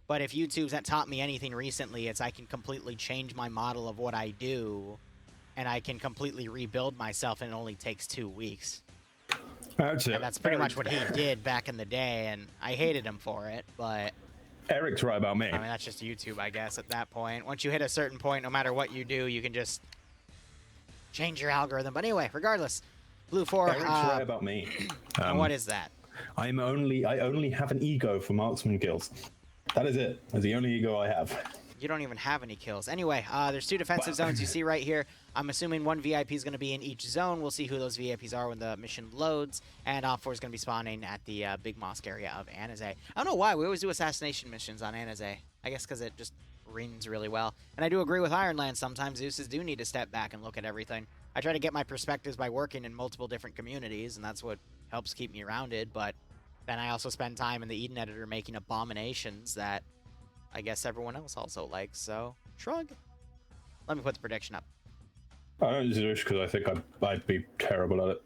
But if YouTube's taught me anything recently, it's I can completely change my model of what I do, and I can completely rebuild myself, and it only takes 2 weeks. That's it. And that's pretty much what he did back in the day, and I hated him for it, but... Eric's right about me. I mean, that's just YouTube, I guess, at that point. Once you hit a certain point, no matter what you do, you can just change your algorithm. But anyway, regardless, BLUFOR... Eric's right about me. What is that? I only have an ego for marksman kills. That is it. That's the only ego I have. You don't even have any kills. Anyway, there's 2 defensive zones you see right here. I'm assuming 1 VIP is going to be in each zone. We'll see who those VIPs are when the mission loads. And OPFOR is going to be spawning at the big mosque area of Anizay. I don't know why. We always do assassination missions on Anizay. I guess because it just rings really well. And I do agree with Ironland. Sometimes Zeus's do need to step back and look at everything. I try to get my perspectives by working in multiple different communities, and that's what helps keep me rounded. But then I also spend time in the Eden editor making abominations that I guess everyone else also likes, so shrug. Let me put the prediction up. I don't Zeus because I think I'd be terrible at it.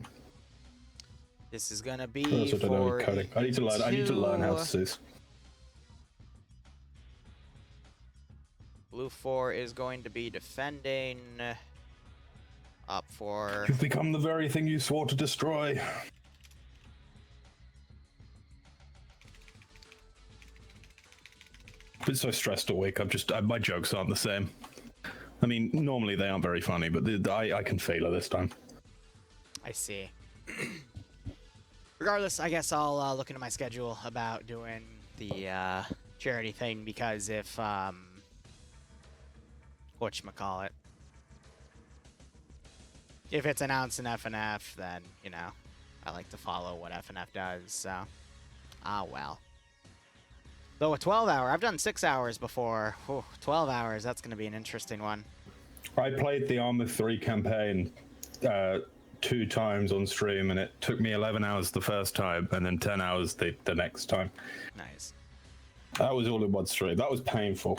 This is gonna be I don't know for coding. I need to learn how to Zeus. BLUFOR is going to be defending OPFOR. You've become the very thing you swore to destroy. I've been so stressed all week. My jokes aren't the same. I mean, normally they aren't very funny, but I can feel it this time. I see. Regardless, I guess I'll look into my schedule about doing the charity thing, because if whatchamacallit, if it's announced in FNF, then you know I like to follow what FNF does. So, well. Though a 12-hour, I've done 6 hours before. Whew, 12 hours, that's going to be an interesting one. I played the Arma 3 campaign 2 times on stream, and it took me 11 hours the first time, and then 10 hours the next time. Nice. That was all in one stream. That was painful.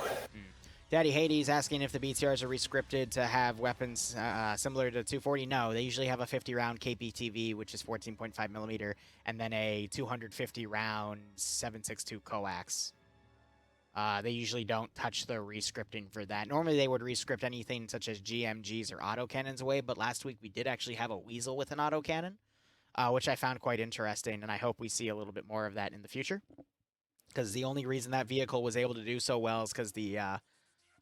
Daddy Hades asking if the BTRs are rescripted to have weapons similar to 240. No, they usually have a 50-round KPTV, which is 14.5 millimeter, and then a 250-round 7.62 coax. They usually don't touch the rescripting for that. Normally, they would rescript anything such as GMGs or autocannons away, but last week we did actually have a Weasel with an autocannon, which I found quite interesting, and I hope we see a little bit more of that in the future. Because the only reason that vehicle was able to do so well is because the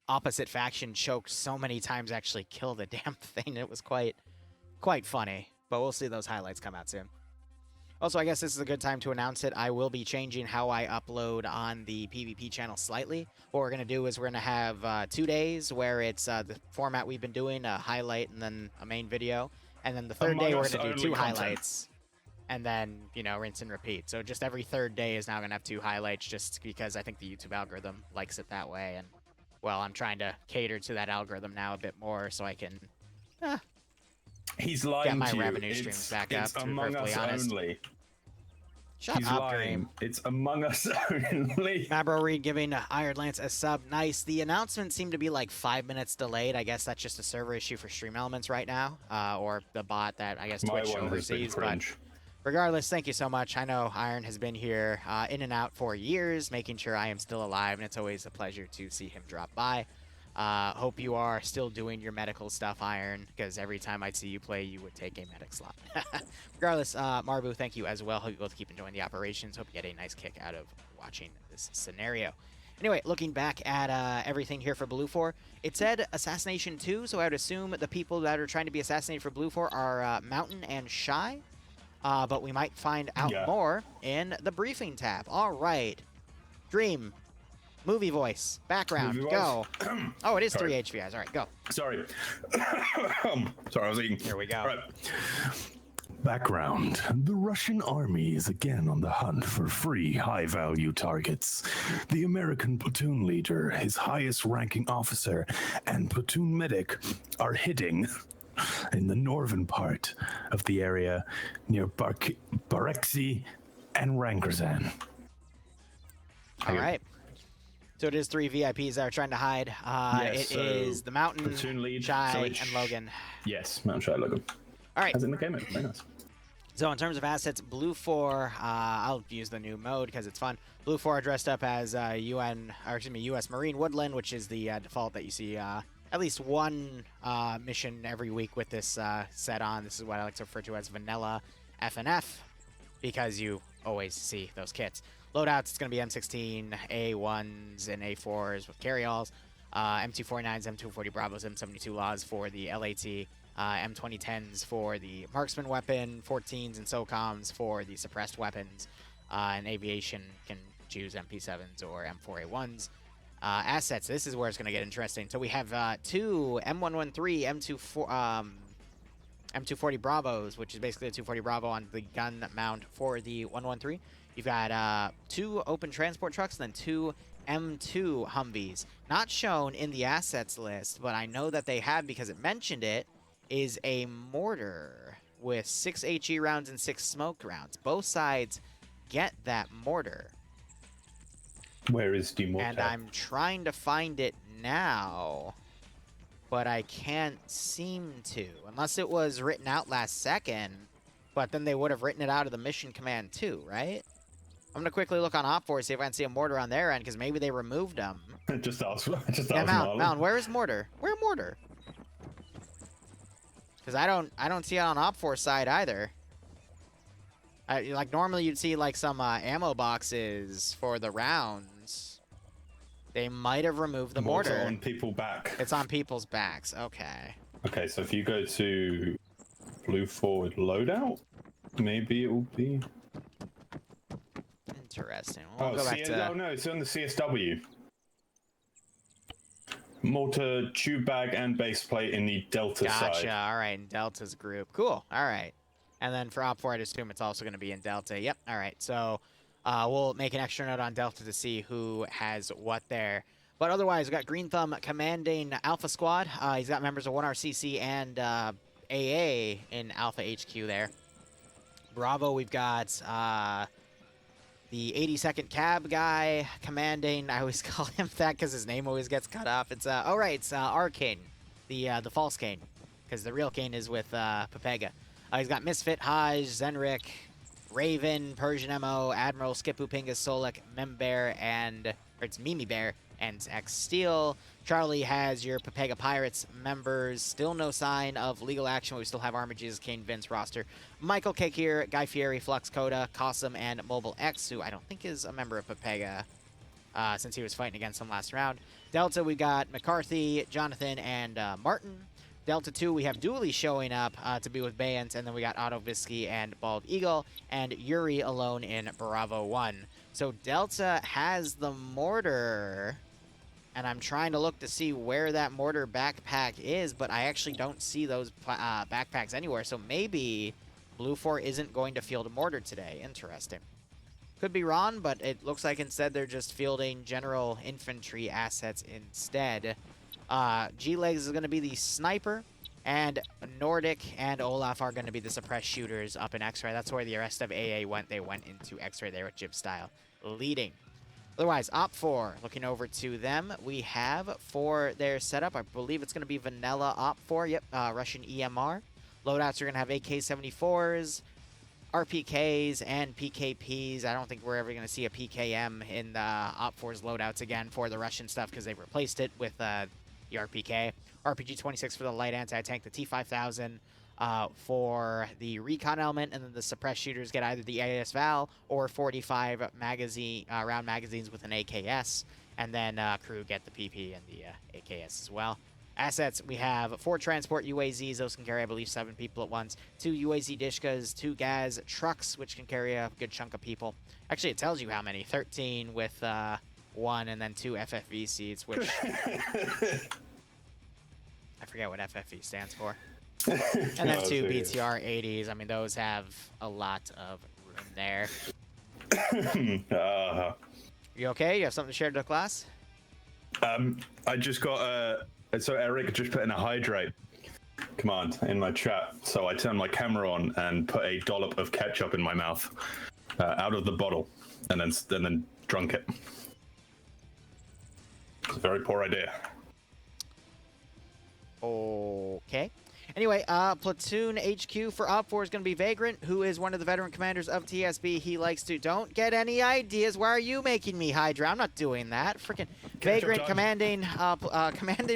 opposite faction choked so many times, actually kill the damn thing. It was quite funny, but we'll see those highlights come out soon. Also, I guess this is a good time to announce it. I will be changing how I upload on the PvP channel slightly. What we're going to do is we're going to have 2 days where it's the format we've been doing, a highlight and then a main video. And then the third day we're going to do 2 highlights. And then, you know, rinse and repeat. So just every third day is now going to have 2 highlights, just because I think the YouTube algorithm likes it that way. And, well, I'm trying to cater to that algorithm now a bit more so I can He's lying get my to you. revenue streams back up, to be Among perfectly Us honest. only. Shut He's up, lying. Dream. It's Among Us only. Mabro Reed giving Iron Lance a sub. Nice. The announcement seemed to be like 5 minutes delayed. I guess that's just a server issue for Stream Elements right now, or the bot that I guess Twitch oversees. But regardless, thank you so much. I know Iron has been here in and out for years, making sure I am still alive, and it's always a pleasure to see him drop by. Hope you are still doing your medical stuff, Iron, because every time I'd see you play, you would take a medic slot. Regardless, Marbu, thank you as well. Hope you both keep enjoying the operations. Hope you get a nice kick out of watching this scenario. Anyway, looking back at everything here for BLUFOR, it said Assassination 2, so I would assume the people that are trying to be assassinated for BLUFOR are Mountain and Shy, but we might find out more in the briefing tab. All right. Dream. Movie voice. Background. Movie go. Oh, it is Sorry. 3 HVIs. All right, go. Sorry. Sorry, I was eating. Here we go. All right. Background. The Russian army is again on the hunt for free, high-value targets. The American platoon leader, his highest-ranking officer, and platoon medic are hitting in the northern part of the area near Bareksi and Rangerzan. All right. So it is 3 VIPs that are trying to hide. Yes, it is the Mountain, platoon lead, Shy, and Logan. Yes, Mountain, Shy, Logan. All right. As in the game, very nice. So in terms of assets, BLUFOR, I'll use the new mode because it's fun. BLUFOR are dressed up as U.S. Marine Woodland, which is the default that you see at least one mission every week with this set on. This is what I like to refer to as vanilla FNF because you always see those kits. Loadouts, it's going to be M16, A1s, and A4s with carryalls. M249s, M240 Bravos, M72 Laws for the LAT. M2010s for the marksman weapon, 14s and SOCOMs for the suppressed weapons, and aviation can choose MP7s or M4A1s. Assets, this is where it's going to get interesting. So we have two M113, M240 Bravos, which is basically a 240 Bravo on the gun mount for the 113. You've got two open transport trucks and then two M2 Humvees. Not shown in the assets list, but I know that they have because it mentioned it, is a mortar with 6 HE rounds and 6 smoke rounds. Both sides get that mortar. Where is the mortar? And I'm trying to find it now, but I can't seem to. Unless it was written out last second, but then they would have written it out of the mission command too, right? I'm going to quickly look on OPFOR, see if I can see a mortar on their end, because maybe they removed them. just ask Yeah, Mountain, where is mortar? Where mortar? Because I don't see it on OPFOR side either. Like normally you'd see like some ammo boxes for the rounds. They might have removed the mortar. On people back. It's on people's backs. Okay. Okay, so if you go to BLUFOR loadout, maybe it will be. Interesting. We'll go back to... Oh no, it's on the CSW. Mortar, tube bag, and base plate in the Delta side. Gotcha. All right, in Delta's group. Cool. All right. And then for OPFOR, I'd assume it's also going to be in Delta. Yep. All right. So we'll make an extra note on Delta to see who has what there. But otherwise, we've got Green Thumb commanding Alpha Squad. He's got members of 1RCC and AA in Alpha HQ there. Bravo, we've got the 82nd cab guy commanding. I always call him that because his name always gets cut off. It's it's Arcane, the false Kane, because the real Kane is with Pepega. He's got Misfit, Haj, Zenrik, Raven, Persian MO, Admiral, Skipu, Pingus, Solik, Membear, or it's Mimi Bear, and X Steel. Charlie has your Pepega Pirates members. Still no sign of legal action. We still have Arma, Jesus, Kane, Vince roster. Michael Kekir, Guy Fieri, Flux Coda, Cossum, and Mobile X, who I don't think is a member of Pepega since he was fighting against them last round. Delta, we got McCarthy, Jonathan, and Martin. Delta 2, we have Dooley showing up to be with Bayant, and then we got Otto Visky and Bald Eagle, and Yuri alone in Bravo 1. So Delta has the mortar, and I'm trying to look to see where that mortar backpack is, but I actually don't see those backpacks anywhere, so maybe BLUFOR isn't going to field a mortar today. Interesting. Could be wrong, but it looks like instead they're just fielding general infantry assets instead. G-Legs is going to be the sniper, and Nordic and Olaf are going to be the suppressed shooters up in X-Ray. That's where the rest of AA went. They went into X-Ray there with Jib Style leading. Otherwise, OPFOR, looking over to them, we have for their setup, I believe it's going to be vanilla OPFOR. Yep, Russian EMR. Loadouts are going to have AK-74s, RPKs, and PKPs. I don't think we're ever going to see a PKM in the OPFOR's loadouts again for the Russian stuff because they replaced it with the RPK. RPG-26 for the light anti-tank, the T-5000 for the recon element, and then the suppressed shooters get either the AS Val or 45 round magazines with an AKS, and then crew get the PP and the AKS as well. Assets, we have 4 transport UAZs. Those can carry, I believe, 7 people at once. 2 UAZ DshKs, 2 Gaz trucks, which can carry a good chunk of people. Actually, it tells you how many. 13 with 1, and then 2 FFV seats, which... I forget what FFV stands for. And then 2 BTR 80s. I mean, those have a lot of room there. You okay? You have something to share to the class? I just got so Eric just put in a hydrate command in my chat. So I turned my camera on and put a dollop of ketchup in my mouth out of the bottle, and then drunk it. It's a very poor idea. Okay. Anyway, Platoon HQ for OPFOR is going to be Vagrant, who is one of the veteran commanders of TSB. He likes to... Don't get any ideas. Why are you making me Hydra? I'm not doing that. Freaking Vagrant commanding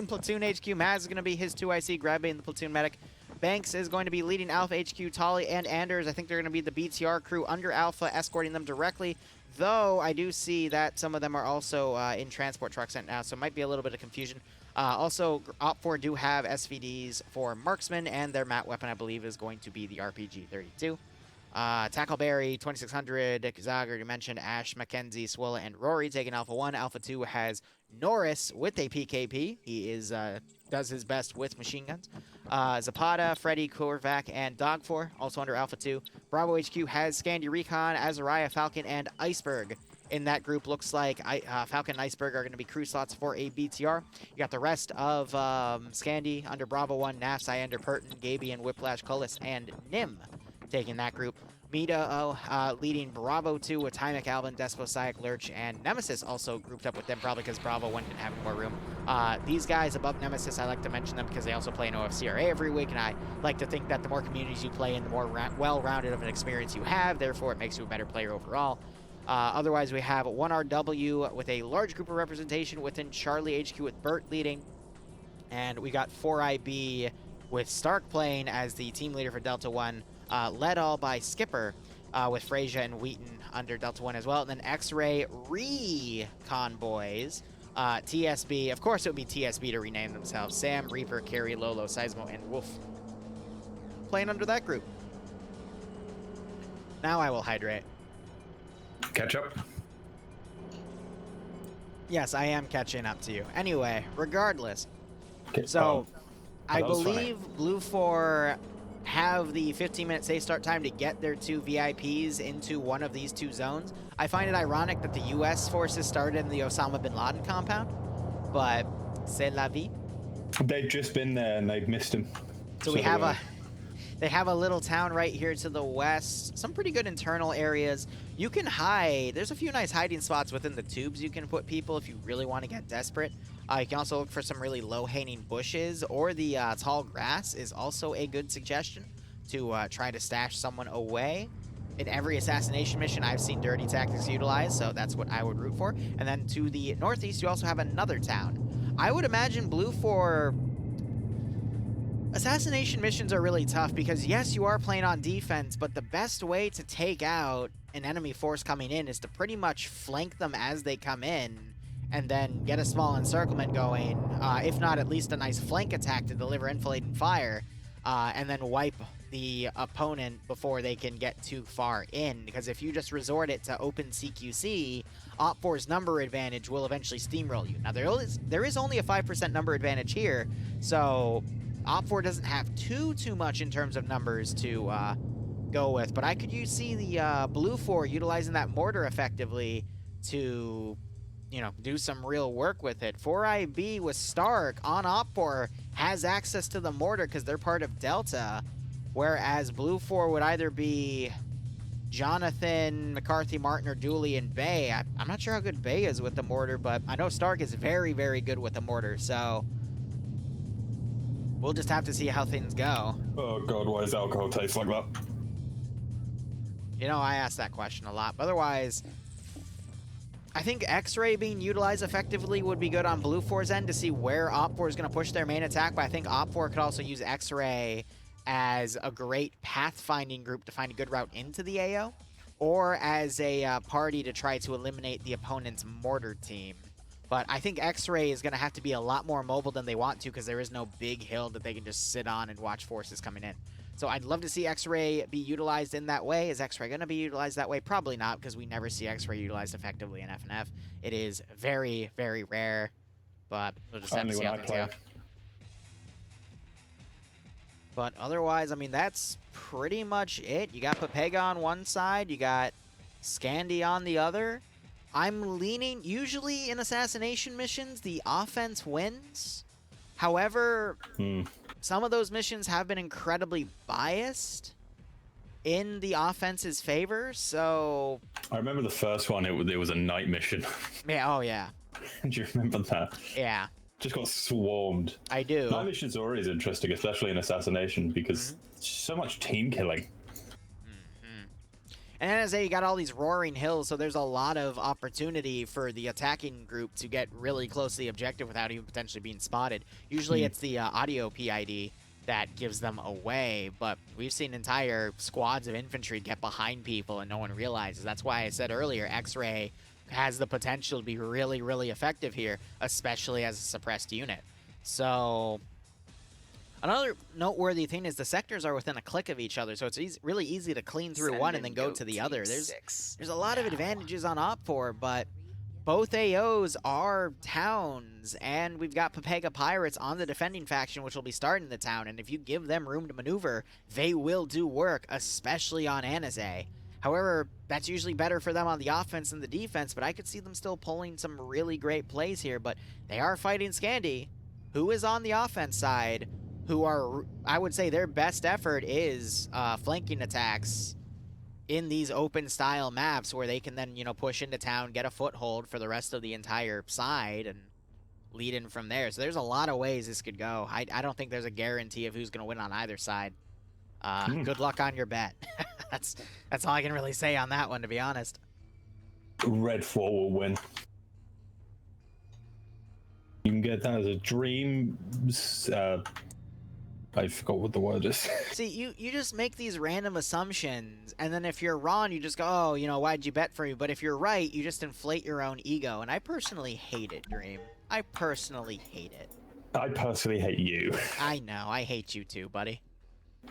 Platoon HQ. Maz is going to be his 2IC, grabbing the Platoon Medic. Banks is going to be leading Alpha HQ. Tolly and Anders, I think they're going to be the BTR crew under Alpha, escorting them directly. Though I do see that some of them are also in transport trucks right now, so it might be a little bit of confusion. Also, OPFOR do have SVDs for Marksman, and their mat weapon, I believe, is going to be the RPG-32. Tackleberry, 2600, Zager, you mentioned, Ash, Mackenzie, Swilla, and Rory taking Alpha 1. Alpha 2 has Norris with a PKP. He is does his best with machine guns. Zapata, Freddy, Korvac, and Dogfor, also under Alpha 2. Bravo HQ has Scandi Recon, Azariah, Falcon, and Iceberg. In that group, looks like Falcon and Iceberg are going to be crew slots for a BTR. You got the rest of Scandi under Bravo 1, Naf, Cyander, Purton, Gabian, Whiplash, Cullis, and Nim taking that group. Mita leading Bravo 2 with Tymic, Alvin, Despo, Syac, Lurch, and Nemesis also grouped up with them, probably because Bravo 1 didn't have any more room. These guys above Nemesis, I like to mention them because they also play in OFCRA every week, and I like to think that the more communities you play in, the more well-rounded of an experience you have. Therefore, it makes you a better player overall. Otherwise, we have 1RW with a large group of representation within Charlie HQ with Burt leading. And we got 4IB with Stark playing as the team leader for Delta 1, led all by Skipper with Freyja and Wheaton under Delta 1 as well. And then X-Ray Convoys, TSB. Of course, it would be TSB to rename themselves. Sam, Reaper, Carrie, Lolo, Seismo, and Wolf playing under that group. Now I will hydrate. Catch up. Yes, I am catching up to you. Anyway, regardless. Okay. So, I that was believe BLUFOR have the 15-minute safe start time to get their 2 VIPs into one of these 2 zones. I find it ironic that the U.S. forces started in the Osama bin Laden compound, but c'est la vie. They've just been there and they've missed him. So we have they have a little town right here to the west. Some pretty good internal areas. You can hide. There's a few nice hiding spots within the tubes you can put people if you really want to get desperate. You can also look for some really low-hanging bushes, or the tall grass is also a good suggestion to try to stash someone away. In every assassination mission, I've seen dirty tactics utilized, so that's what I would root for. And then to the northeast, you also have another town. I would imagine BLUFOR... Assassination missions are really tough because, yes, you are playing on defense, but the best way to take out an enemy force coming in is to pretty much flank them as they come in and then get a small encirclement going, if not at least a nice flank attack to deliver enfilade fire, and then wipe the opponent before they can get too far in. Because if you just resort it to open CQC, OPFOR's number advantage will eventually steamroll you. Now, there is only a 5% number advantage here, so OPFOR doesn't have too much in terms of numbers to go with, but I could see the BLUFOR utilizing that mortar effectively to, you know, do some real work with it. 4IB with Stark on OPFOR has access to the mortar because they're part of Delta, whereas BLUFOR would either be Jonathan, McCarthy, Martin, or Dooley, and Bay. I'm not sure how good Bay is with the mortar, but I know Stark is very, very good with the mortar, so we'll just have to see how things go. Oh god, why does alcohol taste like that? You know, I ask that question a lot. But otherwise, I think X-Ray being utilized effectively would be good on BLUFOR's end to see where OPFOR is going to push their main attack. But I think OPFOR could also use X-Ray as a great pathfinding group to find a good route into the AO, or as a party to try to eliminate the opponent's mortar team. But I think X-Ray is going to have to be a lot more mobile than they want to because there is no big hill that they can just sit on and watch forces coming in. So I'd love to see X-Ray be utilized in that way. Is X-Ray going to be utilized that way? Probably not, because we never see X-Ray utilized effectively in FNF. It is very, very rare, but we'll just have to see how things go. But otherwise, I mean, that's pretty much it. You got Pepega on one side, you got Scandi on the other. I'm leaning, usually in assassination missions, the offense wins. However, some of those missions have been incredibly biased in the offense's favor, so... I remember the first one, it was a night mission. Yeah, oh yeah. Do you remember that? Yeah. just got swarmed. I do. That mission's always interesting, especially in assassination, because so much team killing. And then as you got all these roaring hills, so there's a lot of opportunity for the attacking group to get really close to the objective without even potentially being spotted. Usually it's the audio PID that gives them away, but we've seen entire squads of infantry get behind people and no one realizes. That's why I said earlier, X-Ray has the potential to be really, really effective here, especially as a suppressed unit. So another noteworthy thing is the sectors are within a click of each other, so it's really easy to clean through one and then go to the other. There's a lot of advantages on OPFOR, but both AOs are towns, and we've got Pepega Pirates on the defending faction, which will be starting the town, and if you give them room to maneuver, they will do work, especially on Anizay. However, that's usually better for them on the offense than the defense, but I could see them still pulling some really great plays here, but they are fighting Scandi, who is on the offense side, who are, I would say their best effort is flanking attacks in these open style maps where they can then, you know, push into town, get a foothold for the rest of the entire side and lead in from there. So there's a lot of ways this could go. I don't think there's a guarantee of who's going to win on either side. Good luck on your bet. That's all I can really say on that one, to be honest. Red 4 will win. You can get that as a dream. I forgot what the word is. See, you just make these random assumptions, and then if you're wrong, you just go, oh, you know, why'd you bet for me? But if you're right, you just inflate your own ego, and I personally hate it, Dream. I personally hate it. I personally hate you. I know, I hate you too, buddy.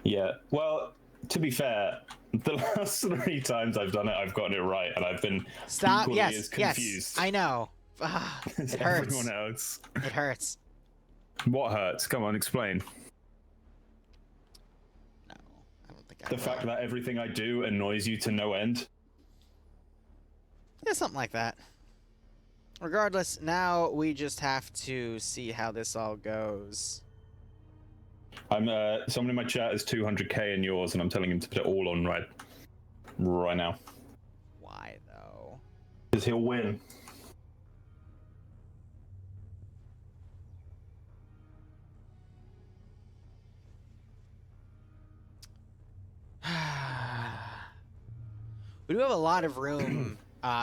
Yeah, well, to be fair, the last 3 times I've done it, I've gotten it right, and I've been equally as confused. Yes, I know. As It hurts. everyone else. It hurts. What hurts? Come on, explain. No, I don't think I The will. fact that everything I do annoys you to no end? Yeah, something like that. Regardless, now we just have to see how this all goes. I'm someone in my chat is 200k in yours, and I'm telling him to put it all on right now. Why, though? Because he'll win. We do have a lot of room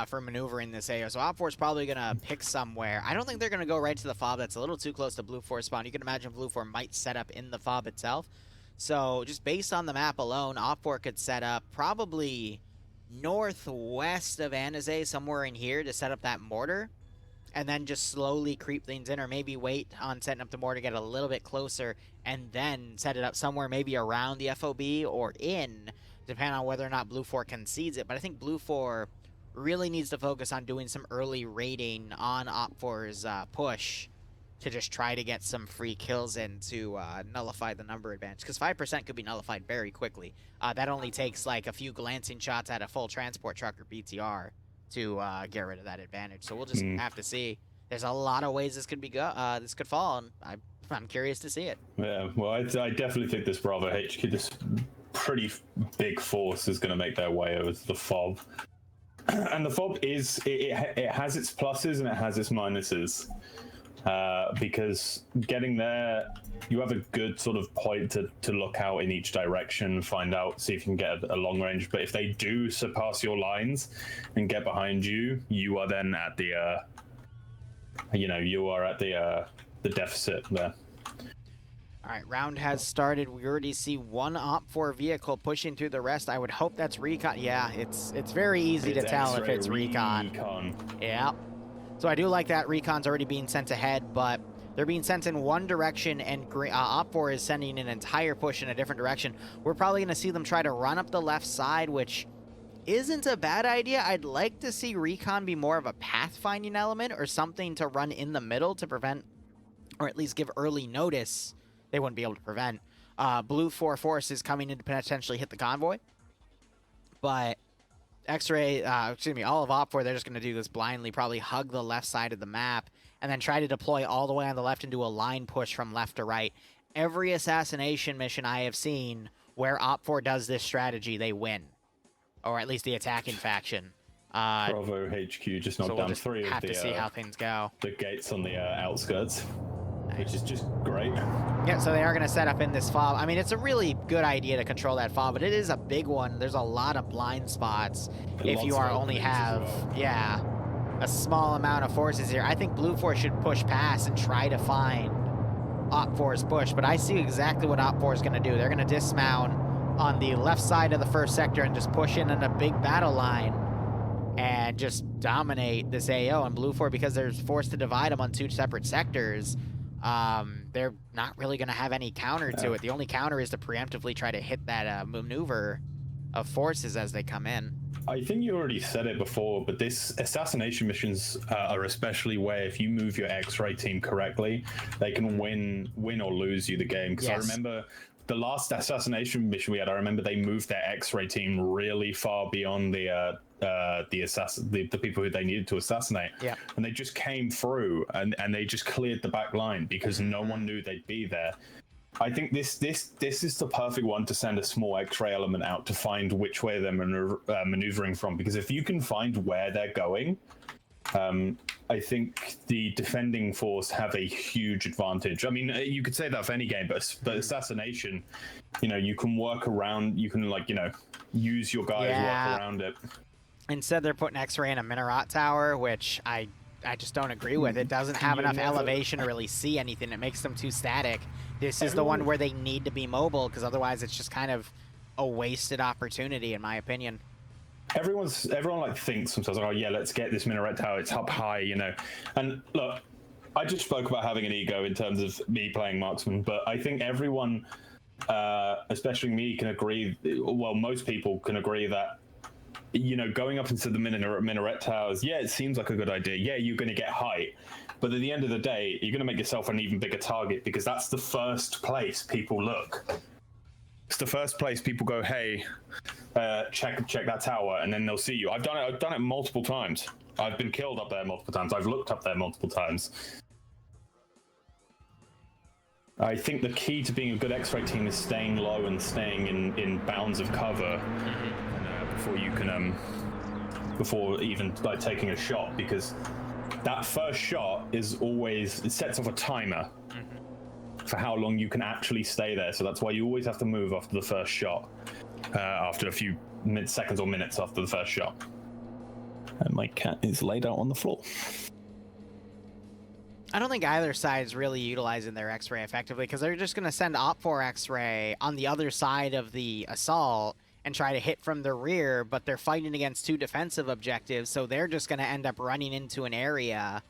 for maneuvering this AO, so OPFOR is probably going to pick somewhere. I don't think they're going to go right to the fob. That's a little too close to BLUFOR spawn. You can imagine BLUFOR might set up in the fob itself. So just based on the map alone, OPFOR could set up probably northwest of Anizay, somewhere in here, to set up that mortar, and then just slowly creep things in, or maybe wait on setting up the mortar, get a little bit closer, and then set it up somewhere maybe around the FOB or in, depending on whether or not BLUFOR concedes it. But I think BLUFOR really needs to focus on doing some early raiding on OPFOR's push to just try to get some free kills in to nullify the number advantage. Because 5% could be nullified very quickly. That only takes like a few glancing shots at a full transport truck or BTR to get rid of that advantage. So we'll just have to see. There's a lot of ways this could be this could fall, and I'm curious to see it. Yeah, well, I definitely think this Bravo HQ, this pretty big force, is going to make their way over to the FOB. And the FOB is, it has its pluses and it has its minuses. Because getting there, you have a good sort of point to look out in each direction, find out, see if you can get a long range. But if they do surpass your lines and get behind you, you are then at the, you are at the deficit there. All right, round has started. We already see one OPFOR vehicle pushing through the rest. I would hope that's recon. Yeah, it's very easy to tell if it's recon. Yeah. So I do like that recon's already being sent ahead, but they're being sent in one direction, and OPFOR is sending an entire push in a different direction. We're probably going to see them try to run up the left side, which isn't a bad idea. I'd like to see recon be more of a pathfinding element or something to run in the middle to prevent, or at least give early notice. They wouldn't be able to prevent BLUFOR forces coming in to potentially hit the convoy. But X-Ray, all of OPFOR, they're just going to do this blindly, probably hug the left side of the map, and then try to deploy all the way on the left and do a line push from left to right. Every assassination mission I have seen where OPFOR does this strategy, they win. Or at least the attacking faction. Bravo HQ just knocked down 3 of have to see how things go. The gates on the outskirts. which is just great. Yeah, so they are going to set up in this fob. I mean, it's a really good idea to control that fob, but it is a big one. There's a lot of blind spots if you are only have, yeah, a small amount of forces here. I think BLUFOR should push past and try to find OPFOR's push, but I see exactly what OPFOR is going to do. They're going to dismount on the left side of the first sector and just push in a big battle line and just dominate this AO. And BLUFOR, because they're forced to divide them on 2 separate sectors, they're not really going to have any counter to it. The only counter is to preemptively try to hit that maneuver of forces as they come in. I think you already said it before, but this assassination missions are especially where if you move your X-ray team correctly, they can win or lose you the game. Because I remember the last assassination mission we had, I remember they moved their X-ray team really far beyond the people who they needed to assassinate. Yeah. And they just came through and they just cleared the back line because no one knew they'd be there. I think this is the perfect one to send a small X-ray element out to find which way they're maneuvering from, because if you can find where they're going, I think the defending force have a huge advantage. I mean, you could say that for any game, but assassination, you can work around, you can use your guys, work around it. Instead, they're putting X-ray in a minaret tower, which I just don't agree with. It doesn't have enough elevation to really see anything. It makes them too static. This is the one where they need to be mobile, because otherwise it's just kind of a wasted opportunity, in my opinion. Everyone thinks themselves, oh yeah, let's get this minaret tower, it's up high, And look, I just spoke about having an ego in terms of me playing marksman, but I think everyone, especially me, can agree, well, most people can agree that going up into the minaret towers, yeah, it seems like a good idea. Yeah, you're going to get height. But at the end of the day, you're going to make yourself an even bigger target, because that's the first place people look. It's the first place people go, hey, check that tower, and then they'll see you. I've done it multiple times. I've been killed up there multiple times. I've looked up there multiple times. I think the key to being a good X-ray team is staying low and staying in bounds of cover before you can, before even taking a shot, because that first shot is always, it sets off a timer for how long you can actually stay there. So that's why you always have to move after the first shot, after a few seconds or minutes after the first shot. And my cat is laid out on the floor. I don't think either side's really utilizing their X-ray effectively, because they're just going to send OPFOR X-ray on the other side of the assault and try to hit from the rear, but they're fighting against 2 defensive objectives, so they're just going to end up running into an area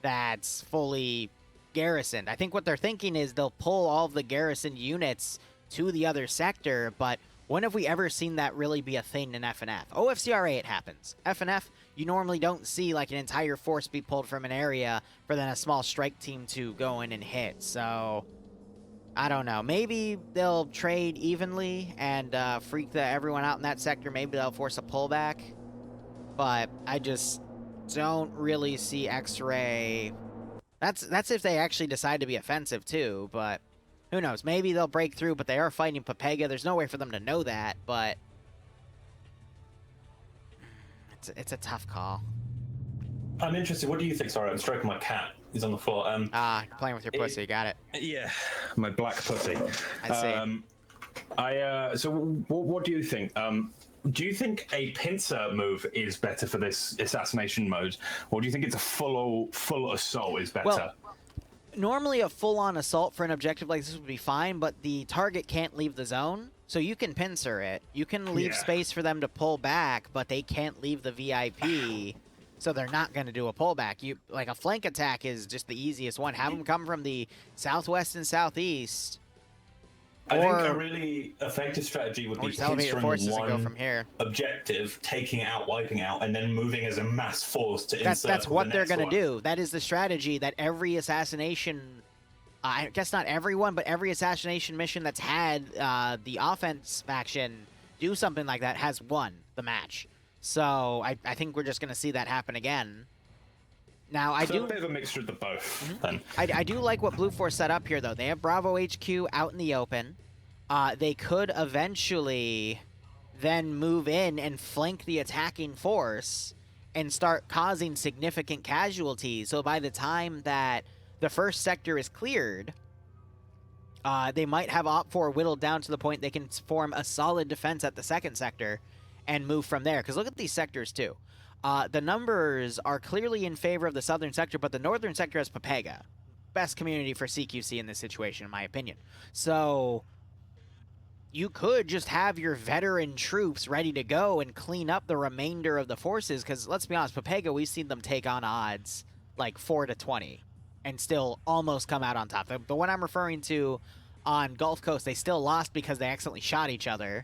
that's fully garrisoned. I think what they're thinking is they'll pull all of the garrisoned units to the other sector, but when have we ever seen that really be a thing in FNF? OFCRA, it happens. FNF, you normally don't see like an entire force be pulled from an area for then a small strike team to go in and hit, so I don't know. Maybe they'll trade evenly and freak everyone out in that sector. Maybe they'll force a pullback. But I just don't really see X-ray. That's if they actually decide to be offensive too, but who knows? Maybe they'll break through, but they are fighting Papega. There's no way for them to know that, but it's a tough call. I'm interested. What do you think? Sorry, I'm stroking my cat. He's on the floor. Playing with your pussy. Got it. Yeah, my black pussy. I see. So what do you think? Do you think a pincer move is better for this assassination mode, or do you think it's a full assault is better? Well, normally a full-on assault for an objective like this would be fine, but the target can't leave the zone, so you can pincer it. You can leave space for them to pull back, but they can't leave the VIP. So they're not going to do a pullback. Like a flank attack is just the easiest one. Have them come from the southwest and southeast. I think a really effective strategy would be pincering one and go from here. Objective, taking it out, wiping out, and then moving as a mass force to insert. That's what they're going to do. That is the strategy that every assassination, I guess not everyone, but every assassination mission that's had the offense faction do something like that has won the match. So I think we're just going to see that happen again. Now I do a bit of a mixture of the both. Then I do like what BLUFOR set up here, though. They have Bravo HQ out in the open. They could eventually then move in and flank the attacking force and start causing significant casualties. So by the time that the first sector is cleared, they might have OPFOR whittled down to the point they can form a solid defense at the second sector and move from there. Because look at these sectors, too. The numbers are clearly in favor of the southern sector, but the northern sector has Papega. Best community for CQC in this situation, in my opinion. So you could just have your veteran troops ready to go and clean up the remainder of the forces, because let's be honest, Papega, we've seen them take on odds like 4-20 and still almost come out on top. The one I'm referring to on Gulf Coast, they still lost because they accidentally shot each other,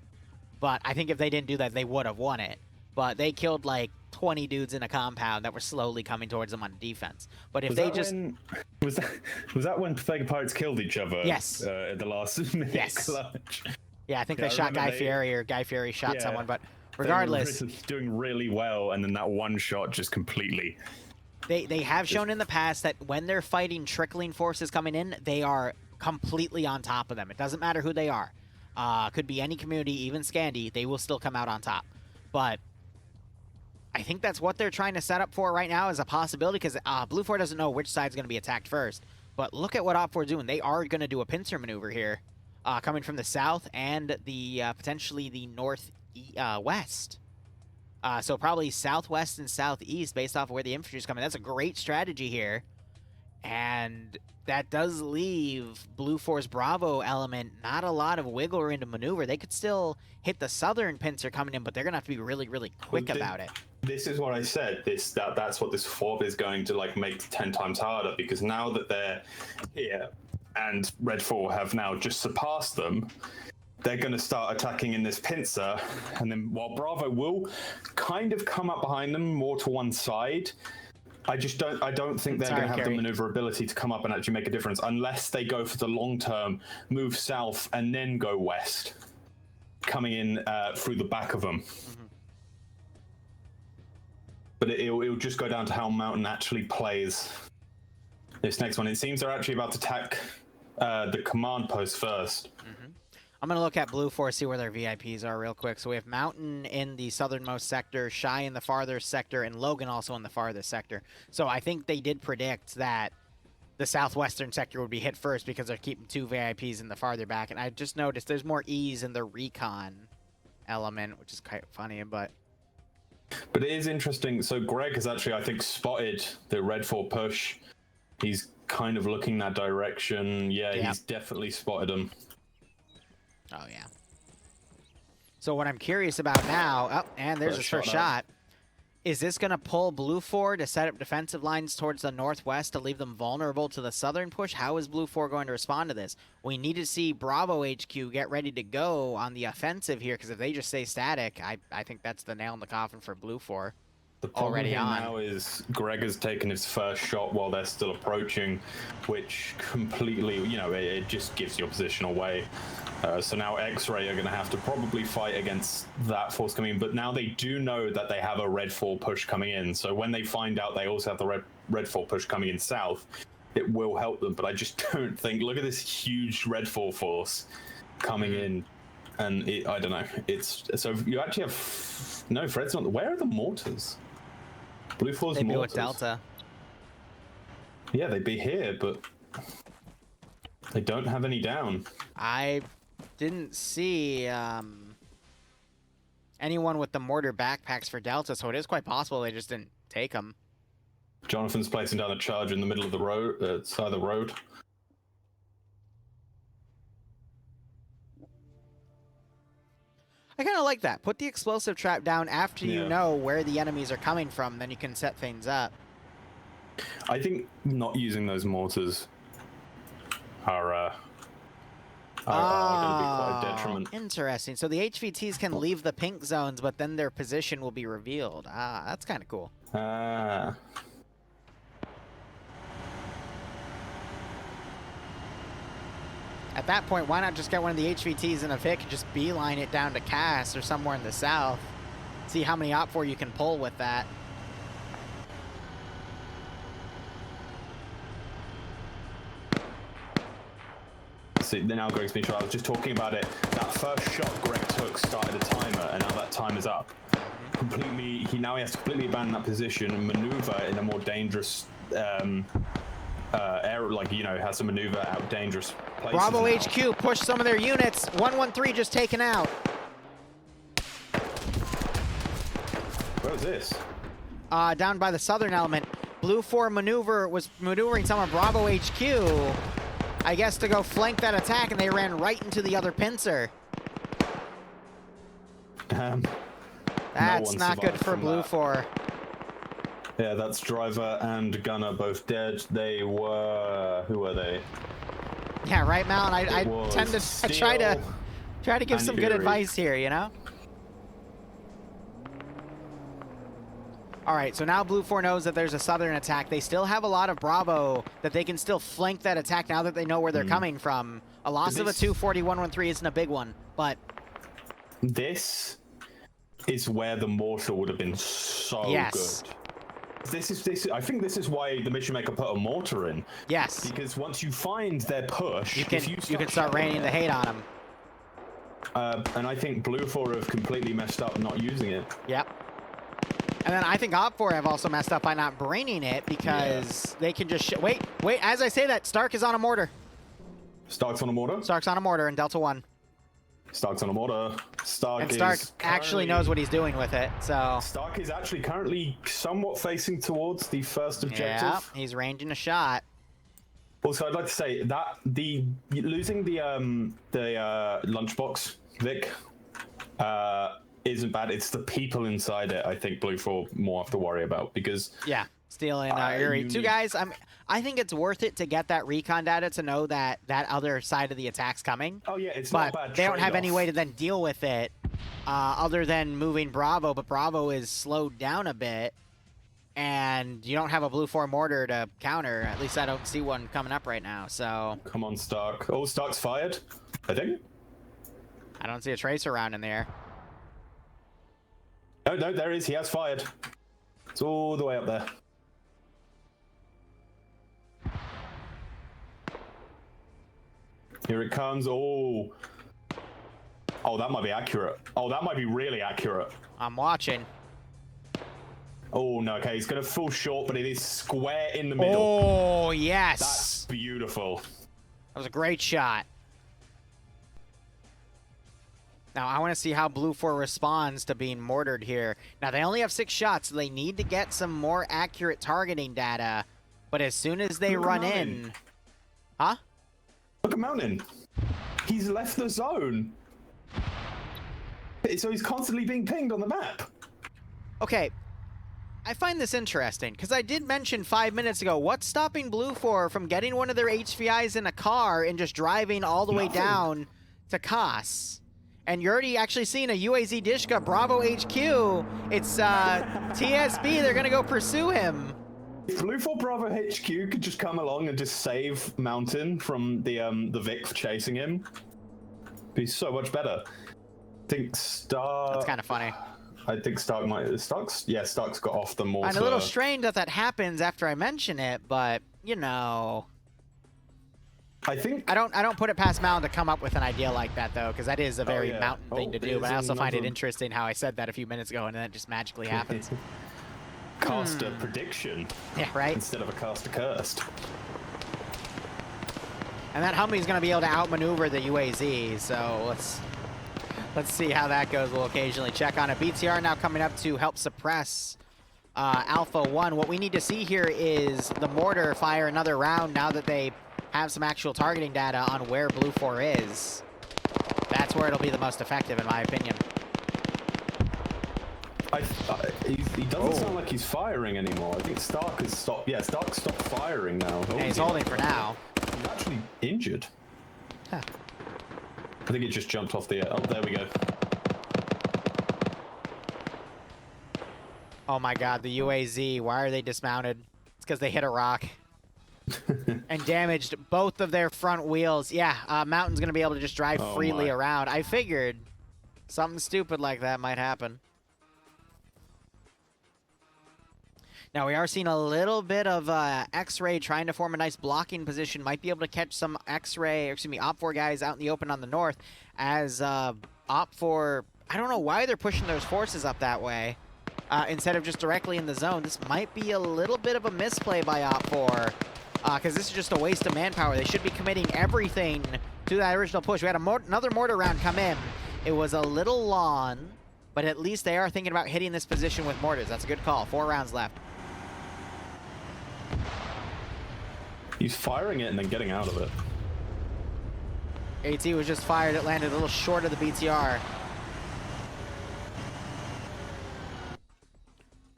but I think if they didn't do that, they would have won it. But they killed like 20 dudes in a compound that were slowly coming towards them on defense. But if they just... Was that when Papega Pirates killed each other? Yes. At the last minute clutch? Yeah, I think they shot Guy Fieri, or Guy Fieri shot someone, but regardless... They were doing really well, and then that one shot just completely... They have shown in the past that when they're fighting trickling forces coming in, they are completely on top of them. It doesn't matter who they are. Could be any community, even Scandi, they will still come out on top. But I think that's what they're trying to set up for right now as a possibility, because BLUFOR doesn't know which side's going to be attacked first. But look at what OPFOR is doing. They are going to do a pincer maneuver here, coming from the south and the potentially the northwest. So probably southwest and southeast based off of where the infantry is coming. That's a great strategy here. And that does leave BLUFOR's Bravo element not a lot of wiggle room to maneuver. They could still hit the southern pincer coming in, but they're going to have to be really, really quick about it. This is what I said. That's what this FOB is going to like make 10 times harder, because now that they're here and Red 4 have now just surpassed them, they're going to start attacking in this pincer, and then while Bravo will kind of come up behind them more to one side, I don't think they're going to have the maneuverability to come up and actually make a difference unless they go for the long term, move south and then go west, coming in through the back of them. But it'll just go down to how Mountain actually plays this next one. It seems they're actually about to attack the command post first. I'm going to look at BLUFOR, see where their VIPs are real quick. So we have Mountain in the southernmost sector, Shy in the farthest sector, and Logan also in the farthest sector. So I think they did predict that the southwestern sector would be hit first because they're keeping 2 VIPs in the farther back. And I just noticed there's more ease in the recon element, which is quite funny, but it is interesting. So Greg has actually, I think, spotted the Red 4 push. He's kind of looking that direction. Yeah, he's definitely spotted him. Oh, yeah. So what I'm curious about now... Oh, and there's his first shot. Is this going to pull BLUFOR to set up defensive lines towards the northwest to leave them vulnerable to the southern push? How is BLUFOR going to respond to this? We need to see Bravo HQ get ready to go on the offensive here, because if they just stay static, I think that's the nail in the coffin for BLUFOR. The problem here now is Greg has taken his first shot while they're still approaching, which completely, it just gives your position away. So now X-Ray are going to have to probably fight against that force coming in, but now they do know that they have a Red 4 push coming in. So when they find out they also have the Red 4 push coming in south, it will help them. But I just don't think, look at this huge Red 4 force coming in. And I don't know. So you actually have, no, Fred's not, where are the mortars? BLUFOR's mortars. They be with Delta. Yeah, they'd be here, but they don't have any down. I didn't see anyone with the mortar backpacks for Delta, so it is quite possible they just didn't take them. Jonathan's placing down a charge in the middle of the road, side of the road. I kind of like that. Put the explosive trap down after you know where the enemies are coming from, then you can set things up. I think not using those mortars are going to be quite a detriment. Interesting. So the HVTs can leave the pink zones, but then their position will be revealed. That's kind of cool. At that point, why not just get one of the HVTs in a Vic and just beeline it down to Cass or somewhere in the south? See how many OPFOR you can pull with that. See, now Greg's been shot. I was just talking about it. That first shot Greg took started a timer, and now that time is up. He now has to completely abandon that position and maneuver in a more dangerous like, you know, has to maneuver out dangerous places. Bravo now. HQ pushed some of their units. 113 just taken out. Where's this? Down by the southern element. BLUFOR maneuver was maneuvering some of Bravo HQ, I guess, to go flank that attack, and they ran right into the other pincer. That's one not good survived for from that. BLUFOR. Yeah, that's driver and gunner both dead. They were... Who were they? Yeah, right, Mal. And I was tend to Steel try to give and some good Fury. advice here, you know? All right, so now BLUFOR knows that there's a southern attack. They still have a lot of Bravo that they can still flank that attack now that they know where they're coming from. A loss of a 240 113 isn't a big one, but... This is where the mortar would have been so Yes. good. I think this is why the mission maker put a mortar in. Yes. Because once you find their push, You can start raining the hate on them. And I think BLUFOR have completely messed up not using it. Yep. And then I think OPFOR have also messed up by not bringing it because they can just... Wait, as I say that, Stark is on a mortar. Stark's on a mortar? Stark's on a mortar in Delta 1. Stark's on a mortar. And Stark actually knows what he's doing with it, so... Stark is actually currently somewhat facing towards the first objective. Yeah, he's ranging a shot. Also, I'd like to say that losing the lunchbox, Vic, isn't bad. It's the people inside it, I think BLUFOR more have to worry about, because... Yeah, stealing Uri. Two guys, I think it's worth it to get that recon data to know that that other side of the attack's coming. Oh, yeah, it's but not a bad they don't have any trade-off. way to then deal with it other than moving Bravo, but Bravo is slowed down a bit, and you don't have a BLUFOR mortar to counter. At least I don't see one coming up right now, so... Come on, Stark. Oh, Stark's fired, I think. I don't see a tracer round in there. No, there he is. He has fired. It's all the way up there. Here it comes. Oh, that might be accurate. Oh, that might be really accurate. I'm watching. Oh, no. Okay, he's going to fall short, but it is square in the middle. Oh, yes. That's beautiful. That was a great shot. Now, I want to see how BLUFOR responds to being mortared here. Now, they only have 6 shots, so they need to get some more accurate targeting data. But as soon as they run in... Huh? Look at Mountain. He's left the zone. So he's constantly being pinged on the map. Okay. I find this interesting, because I did mention 5 minutes ago, what's stopping BLUFOR from getting one of their HVIs in a car and just driving all the way down to Kos? And you're already actually seeing a UAZ DshK Bravo HQ. It's TSB. They're going to go pursue him. If BLUFOR Bravo HQ could just come along and just save Mountain from the Vic chasing him, it'd be so much better. I think Stark... That's kind of funny. I think Stark might... Stark's got off the mortar. I'm a little strange that that happens after I mention it, but, you know... I think... I don't put it past Mountain to come up with an idea like that, though, because that is a very Mountain thing to do, but I also find it interesting how I said that a few minutes ago, and then it just magically happens. Caster prediction. Yeah, right? Instead of a caster cursed. And that Humvee's going to be able to outmaneuver the UAZ, so let's see how that goes. We'll occasionally check on it. BTR now coming up to help suppress Alpha 1. What we need to see here is the mortar fire another round now that they have some actual targeting data on where BLUFOR is. That's where it'll be the most effective, in my opinion. He doesn't sound like he's firing anymore. I think Stark has stopped. Yeah, Stark stopped firing now. Yeah, he's holding for now. He's actually injured. Huh. I think it just jumped off the... Oh, there we go. Oh my god, the UAZ. Why are they dismounted? It's because they hit a rock. And damaged both of their front wheels. Yeah, Mountain's going to be able to just drive freely around. I figured something stupid like that might happen. Now, we are seeing a little bit of X-Ray trying to form a nice blocking position. Might be able to catch some X-Ray, OPFOR guys out in the open on the north. As OPFOR, I don't know why they're pushing those forces up that way instead of just directly in the zone. This might be a little bit of a misplay by OPFOR. because this is just a waste of manpower. They should be committing everything to that original push. We had another mortar round come in. It was a little long, but at least they are thinking about hitting this position with mortars. That's a good call. 4 rounds left. He's firing it and then getting out of it. AT was just fired. It landed a little short of the BTR.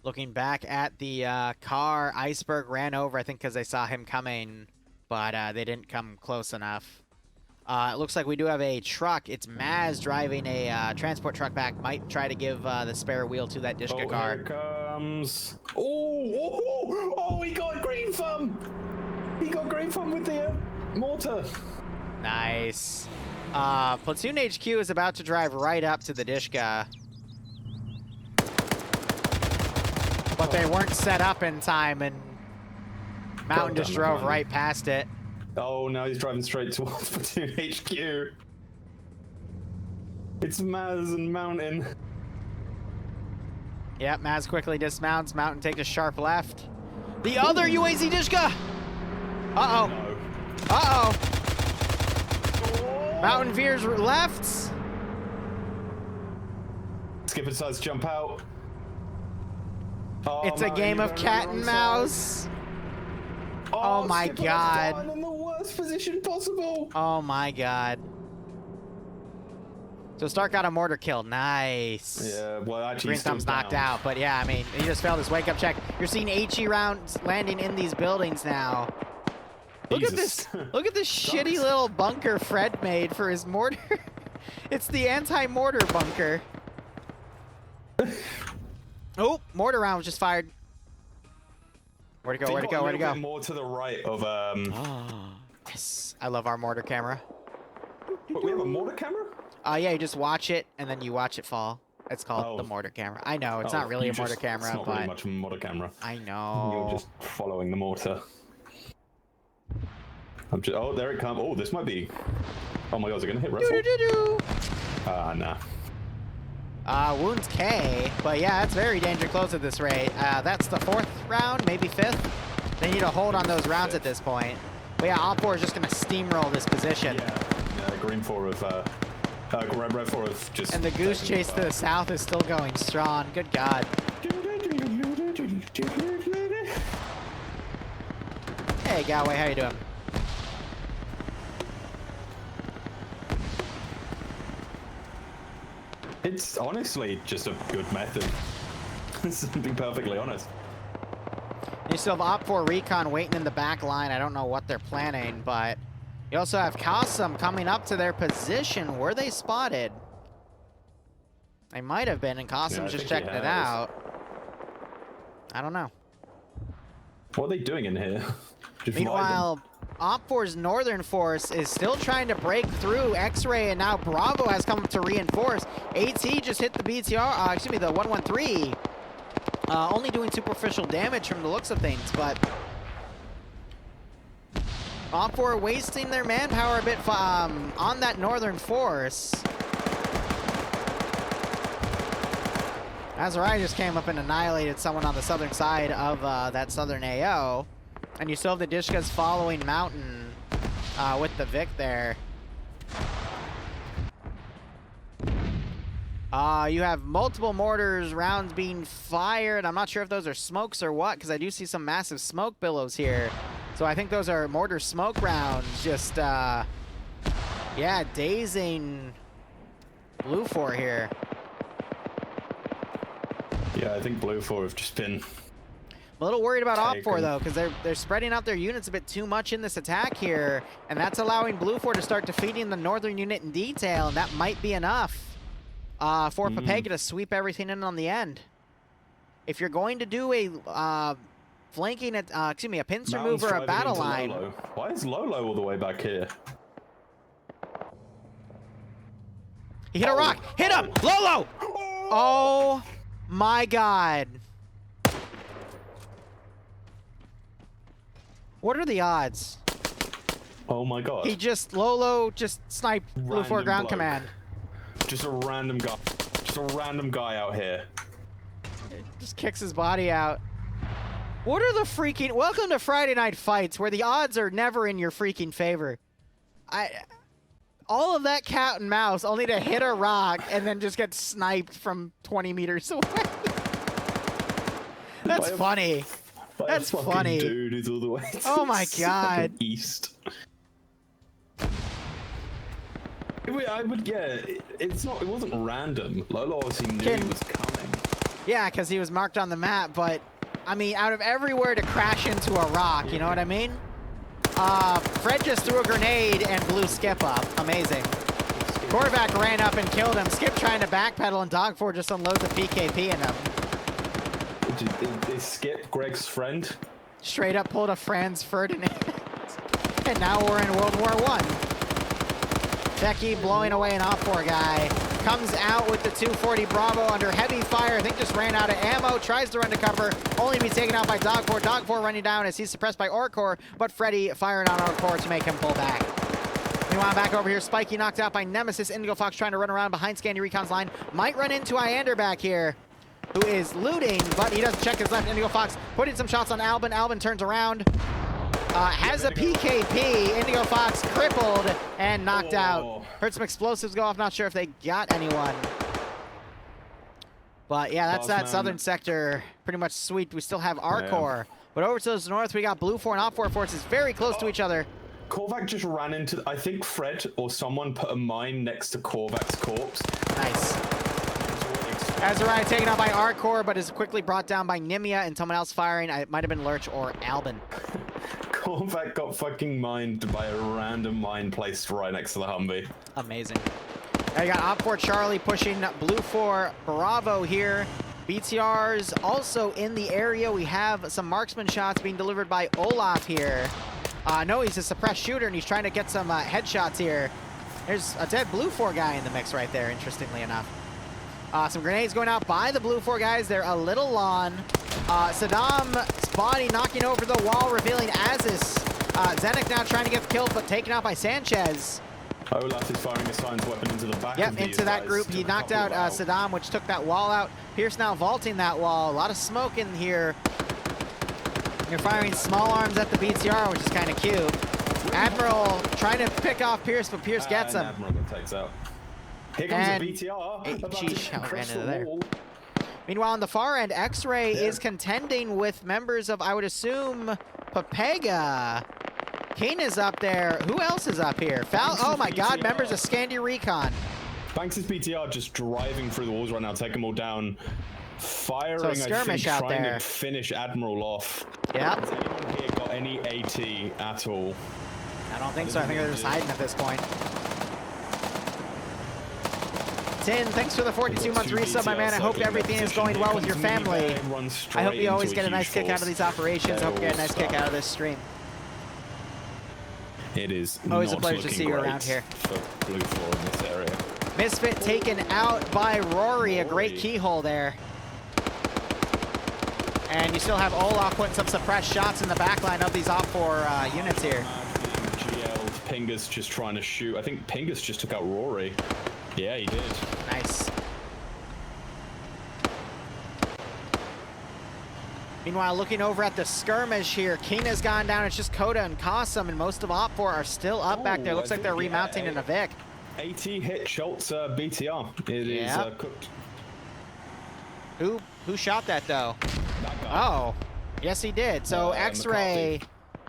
Looking back at the car, Iceberg ran over, I think because they saw him coming, but they didn't come close enough. It looks like we do have a truck. It's Maz driving a transport truck back. Might try to give the spare wheel to that DshK car. Here it comes. Oh, he got green thumb. He got green thumb with the mortar. Nice. Platoon HQ is about to drive right up to the DshK. But they weren't set up in time, and Mountain just drove right past it. Oh, now he's driving straight towards Platoon HQ. It's Maz and Mountain. Yep, Maz quickly dismounts. Mountain takes a sharp left. The other UAZ DshK! Uh-oh. No. Uh-oh. Mountain veers left. Skip and sides jump out. Oh, It's a game of cat and mouse. Oh my god. In the worst position possible. Oh my god. So Stark got a mortar kill. Nice. Yeah, well, actually, Green Thumb's knocked out, but yeah, I mean, he just failed his wake-up check. You're seeing HE rounds landing in these buildings now. Look at this. Look at this shitty little bunker Fred made for his mortar. It's the anti-mortar bunker. Oh, mortar round was just fired. Where'd it go? Where'd it go? Where'd it go? More to the right of Yes, I love our mortar camera. But we have a mortar camera? Yeah, you just watch it and then you watch it fall. It's called the mortar camera. I know it's not really a mortar camera, it's not but really much of a mortar camera. I know. You're just following the mortar. I'm just. Oh, there it comes. Oh, this might be. Oh my god, is it gonna hit Russell? Ah, nah. Wounds K, but yeah, it's very danger close at this rate. That's the 4th round, maybe 5th. They need to hold on those rounds at this point. But yeah, OPFOR is just gonna steamroll this position. Yeah, green 4 of red 4 of just. And the goose chase to the south is still going strong. Good god. Hey, Galway, how you doing? It's honestly just a good method. To be perfectly honest. You still have OPFOR Recon waiting in the back line. I don't know what they're planning, but you also have Kasum coming up to their position. Were they spotted? They might have been, and Kasum's just checking it out. I don't know. What are they doing in here? Just Meanwhile, OPFOR's northern force is still trying to break through X-Ray, and now Bravo has come to reinforce. AT just hit the BTR, excuse me, the 113. Only doing superficial damage from the looks of things, but OPFOR wasting their manpower a bit on that northern force. Azarai just came up and annihilated someone on the southern side of that southern AO. And you still have the DshKs following Mountain with the Vic there. You have multiple mortars rounds being fired. I'm not sure if those are smokes or what, because I do see some massive smoke billows here. So I think those are mortar smoke rounds. Just, yeah, dazing BLUFOR here. Yeah, I think BLUFOR have just been... I'm a little worried about OPFOR though, because they're spreading out their units a bit too much in this attack here, and that's allowing BLUFOR to start defeating the northern unit in detail, and that might be enough for Pepega to sweep everything in on the end. If you're going to do a flanking, excuse me, a pincer move or a battle line. Lolo. Why is Lolo all the way back here? He hit a rock. Hit him, Lolo! Oh my god. What are the odds? Oh my god. Lolo just sniped BLUFOR ground command. Just a random guy. Just a random guy out here. Just kicks his body out. What are the freaking... Welcome to Friday Night Fights, where the odds are never in your freaking favor. All of that cat and mouse only to hit a rock and then just get sniped from 20 meters away. That's funny. That's funny. Dude who's all the way to Oh my god. east. It's not. It wasn't random. Lolo obviously knew he was coming. Yeah, because he was marked on the map, but I mean, out of everywhere to crash into a rock, you know what I mean? Fred just threw a grenade and blew Skip up. Amazing. Korvac ran up and killed him. Skip trying to backpedal, and Dog4 just unloads the PKP in him. Is Skip Greg's friend? Straight up pulled a Franz Ferdinand. And now we're in World War I. Becky blowing away an OPFOR guy. Comes out with the 240 Bravo under heavy fire. I think just ran out of ammo. Tries to run to cover. Only to be taken out by Dog4. Dog4 running down as he's suppressed by Orcor. But Freddy firing on Orcor to make him pull back. Meanwhile, back over here, Spiky knocked out by Nemesis. Indigo Fox trying to run around behind Scandy Recon's line. Might run into Iander back here, who is looting, but he doesn't check his left. Indigo Fox putting some shots on Albin. Albin turns around. Has a PKP. Indigo Fox crippled and knocked out. Heard some explosives go off. Not sure if they got anyone. But yeah, that's that southern sector pretty much swept. We still have Arcor. But over to the north, we got BLUFOR and OPFOR forces very close to each other. Korvac just ran into... I think Fred or someone put a mine next to Korvac's corpse. Nice. Azariah taken out by Arcor, but is quickly brought down by Nimia and someone else firing. It might have been Lurch or Albin. Korvac got fucking mined by a random mine placed right next to the Humvee. Amazing. Now you got OPFOR Charlie pushing BLUFOR Bravo here. BTR's also in the area. We have some marksman shots being delivered by Olaf here. No, he's a suppressed shooter, and he's trying to get some headshots here. There's a dead BLUFOR guy in the mix right there, interestingly enough. Some grenades going out by the BLUFOR guys. They're a little on. Saddam's body knocking over the wall, revealing Aziz. Zenik now trying to get the kill, but taken out by Sanchez. Olaf is firing a science weapon into the back of these into that guys. group. He knocked out Saddam, which took that wall out. Pierce now vaulting that wall. A lot of smoke in here. You're firing small arms at the BTR, which is kind of cute. Admiral trying to pick off Pierce, but Pierce gets him. Admiral takes out. Here comes And the BTR. About geez, to how crash ran into the there. wall. Meanwhile, on the far end, X-Ray is contending with members of, I would assume, Papega. Kane is up there. Who else is up here? Oh my god, members of Scandy Recon. Banks' BTR just driving through the walls right now, taking them all down. Firing, So skirmish I think, out trying there. to finish Admiral off. Yep. Has anyone here got any AT at all? I don't think so. I think they're just hiding at this point. Tin, thanks for the 42-month resub, my man. I hope everything is going well with your family. I hope you always get a nice kick out of these operations. I hope you get a nice kick out of this stream. It is Always a not pleasure to see you looking around here. for BLUFOR in this area. Misfit taken out by Rory. A great keyhole there. And you still have Olaf putting some suppressed shots in the backline of these OPFOR units here. GL, Pingus just trying to shoot. I think Pingus just took out Rory. Yeah, he did. Nice. Meanwhile, looking over at the skirmish here, Kina's gone down. It's just Koda and Qasim, and most of OPFOR are still up back there. Looks like they're remounting in a Vic. AT hit Schultz BTR. It is cooked. Who shot that though? That guy. Oh, yes he did. So X-Ray.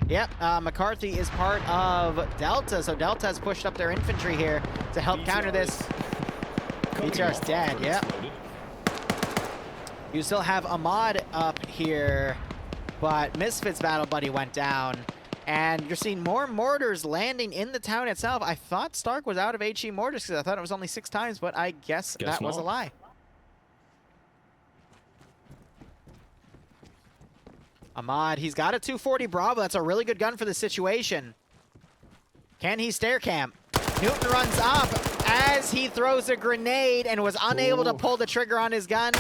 Yep, McCarthy is part of Delta, so Delta has pushed up their infantry here to help counter this. BTR's dead, yep. You still have Ahmad up here, but Misfit's battle buddy went down. And you're seeing more mortars landing in the town itself. I thought Stark was out of HE mortars because I thought it was only 6 times, but I guess that was a lie. Ahmad, he's got a 240 Bravo. That's a really good gun for the situation. Can he stair camp? Newton runs up as he throws a grenade and was unable to pull the trigger on his gun.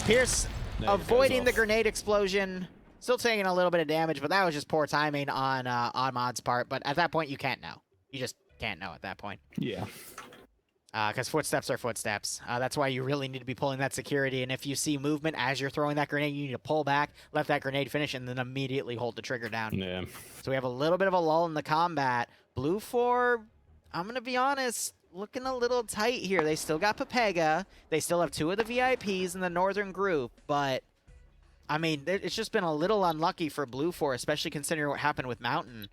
Pierce avoiding the grenade explosion. Still taking a little bit of damage, but that was just poor timing on Ahmad's part. But at that point, you can't know. You just can't know at that point. Yeah. Because footsteps are footsteps. That's why you really need to be pulling that security. And if you see movement as you're throwing that grenade, you need to pull back, let that grenade finish, and then immediately hold the trigger down. Yeah. So we have a little bit of a lull in the combat. BLUFOR, I'm going to be honest, looking a little tight here. They still got Pepega. They still have 2 of the VIPs in the northern group. But, I mean, it's just been a little unlucky for BLUFOR, especially considering what happened with Mountain.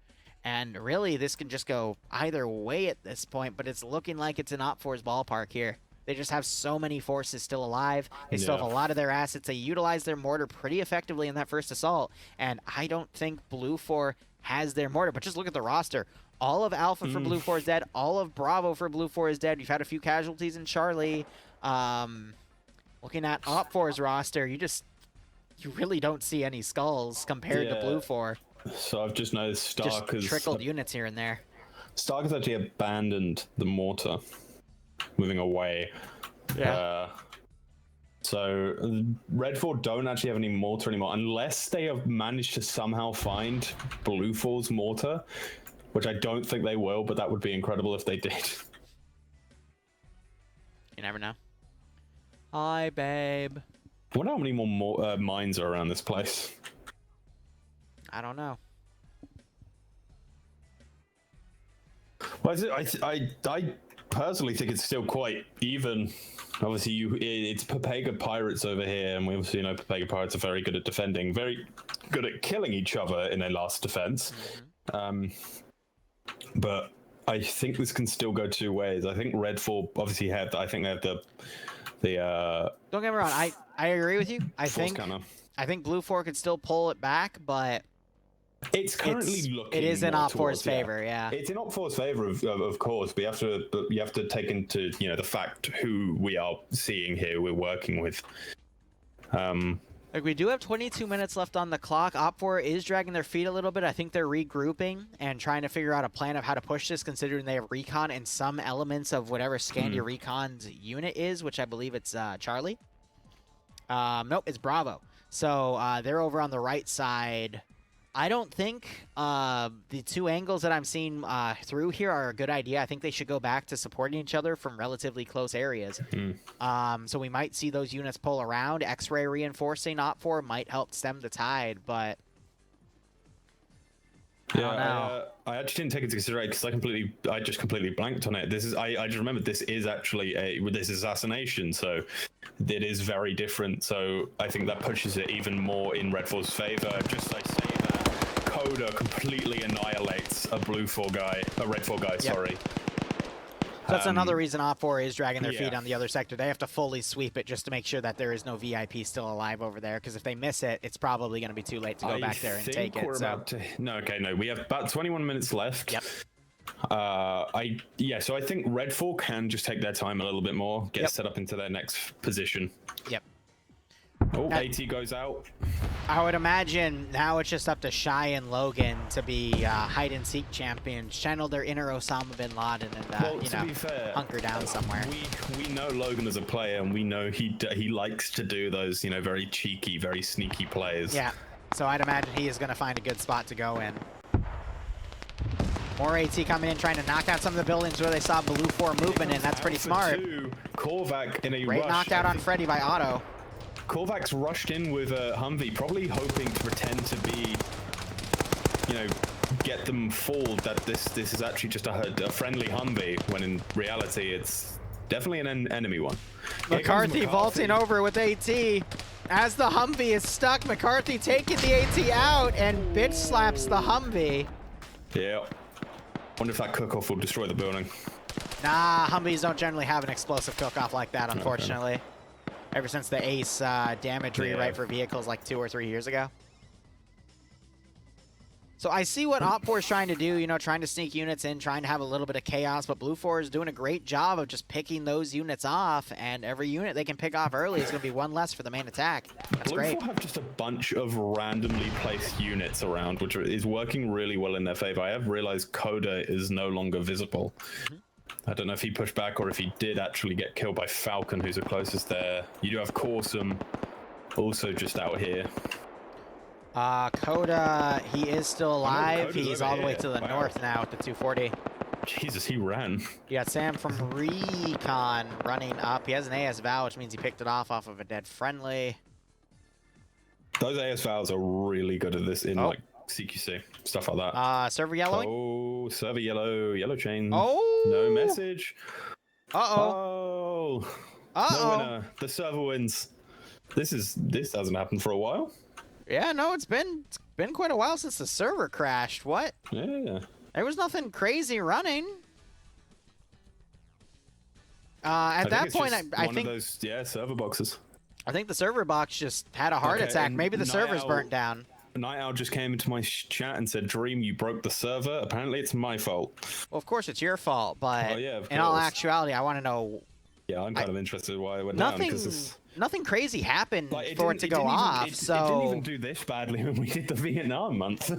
And really, this can just go either way at this point, but it's looking like it's in OPFOR's ballpark here. They just have so many forces still alive. They still have a lot of their assets. They utilize their mortar pretty effectively in that first assault, and I don't think BLUFOR has their mortar. But just look at the roster. All of Alpha for BLUFOR is dead. All of Bravo for BLUFOR is dead. We've had a few casualties in Charlie. Looking at OPFOR's roster, you really don't see any skulls compared to BLUFOR. So I've just noticed Stark has trickled units here and there. Stark has actually abandoned the mortar, moving away. Yeah. So Red 4 don't actually have any mortar anymore, unless they have managed to somehow find BLUFOR's mortar, which I don't think they will, but that would be incredible if they did. You never know. Hi, babe. I wonder how many more mines are around this place. I don't know. Well, I personally think it's still quite even. Obviously, it's Pepega Pirates over here, and we obviously know Pepega Pirates are very good at defending, very good at killing each other in their last defense. But I think this can still go 2 ways. I think Red 4 obviously have. I think they have the. Don't get me wrong. I agree with you. I think BLUFOR could still pull it back, but it's currently looking. It is in OPFOR's favor, yeah. It's in OPFOR's favor, of course. But you have to take into the fact who we are seeing here. We're working with. Like, we do have 22 minutes left on the clock. OPFOR is dragging their feet a little bit. I think they're regrouping and trying to figure out a plan of how to push this, considering they have recon and some elements of whatever Scandia Recon's unit is, which I believe it's Charlie. Nope, it's Bravo. So they're over on the right side. I don't think the 2 angles that I'm seeing through here are a good idea. I think they should go back to supporting each other from relatively close areas. So we might see those units pull around. X-ray reinforcing OPFOR might help stem the tide, but I don't know. I actually didn't take it into consideration because I just completely blanked on it. I just remembered this is actually this is assassination, so it is very different. So I think that pushes it even more in Red 4's favor. Just I say that Coda completely annihilates a Red 4 guy. Sorry. So that's another reason OPFOR is dragging their feet on the other sector. They have to fully sweep it just to make sure that there is no VIP still alive over there, because if they miss it, it's probably going to be too late to go back there and take it. No, we have about 21 minutes left. Yep. So I think Red 4 can just take their time a little bit more, get set up into their next position. Yep. Oh, AT goes out. I would imagine now it's just up to Shy and Logan to be hide-and-seek champions, channel their inner Osama bin Laden, and to be fair, hunker down somewhere. We know Logan as a player, and we know he likes to do those very cheeky, very sneaky plays. Yeah, so I'd imagine he is going to find a good spot to go in. More AT coming in, trying to knock out some of the buildings where they saw BLUFOR movement in. That's pretty smart. Korvac in a Great rush. knocked out on Freddy by Otto. Korvac's rushed in with a Humvee, probably hoping to pretend to be, get them fooled that this is actually just a friendly Humvee, when in reality it's definitely an enemy one. McCarthy vaulting over with AT. As the Humvee is stuck, McCarthy taking the AT out and bitch slaps the Humvee. Yeah. Wonder if that cook-off will destroy the building. Nah, Humvees don't generally have an explosive cook-off like that, unfortunately. Okay. Ever since the Ace damage rewrite for vehicles like 2 or 3 years ago. So I see what OPFOR is trying to do, trying to sneak units in, trying to have a little bit of chaos, but BLUFOR is doing a great job of just picking those units off, and every unit they can pick off early is going to be 1 less for the main attack. That's great. BLUFOR have just a bunch of randomly placed units around, which is working really well in their favor. I have realized Coda is no longer visible. I don't know if he pushed back or if he did actually get killed by Falcon, who's the closest there. You do have Corsum also just out here. Coda, he is still alive. He's all the way to the north now with the 240. Jesus, he ran. You got Sam from Recon running up. He has an AS Val, which means he picked it off of a dead friendly. Those AS Vals are really good at this in like CQC stuff like that. Server yellowing. Oh, server yellow chain. Oh, no message. Uh-oh. No winner. The server wins. This hasn't happened for a while. Yeah, no, it's been quite a while since the server crashed. What? Yeah. There was nothing crazy running. At that point, I think of those server boxes. I think the server box just had a heart attack. Maybe the server's burnt down. Night Owl just came into my chat and said, "Dream, you broke the server." Apparently, it's my fault. Well, of course it's your fault, but of in all course. actuality, I want to know. Yeah, I'm kind of interested why it went down because nothing crazy happened like, for it to go off. It didn't even do this badly when we did the Vietnam month.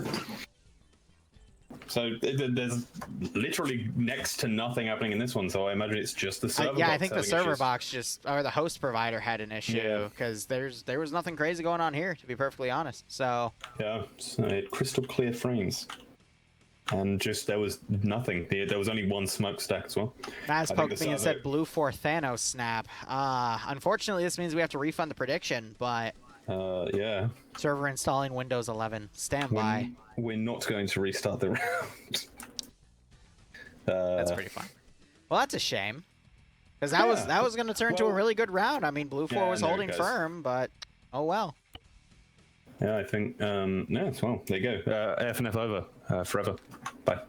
So there's literally next to nothing happening in this one. So I imagine it's just the server. Yeah, box I think the having server issues. box or the host provider had an issue because there was nothing crazy going on here, to be perfectly honest. So yeah, so it had crystal clear frames, and there was nothing. There was only one smokestack as well. Naz poked me and said BLUFOR Thanos snap. Unfortunately, this means we have to refund the prediction, but yeah. Server installing Windows 11. Stand by. We're not going to restart the round. That's pretty fun. Well, that's a shame. Because that was going to turn to a really good round. I mean, BLUFOR was holding firm, but oh well. Yeah, I think, well, there you go. AFNF over forever. Bye.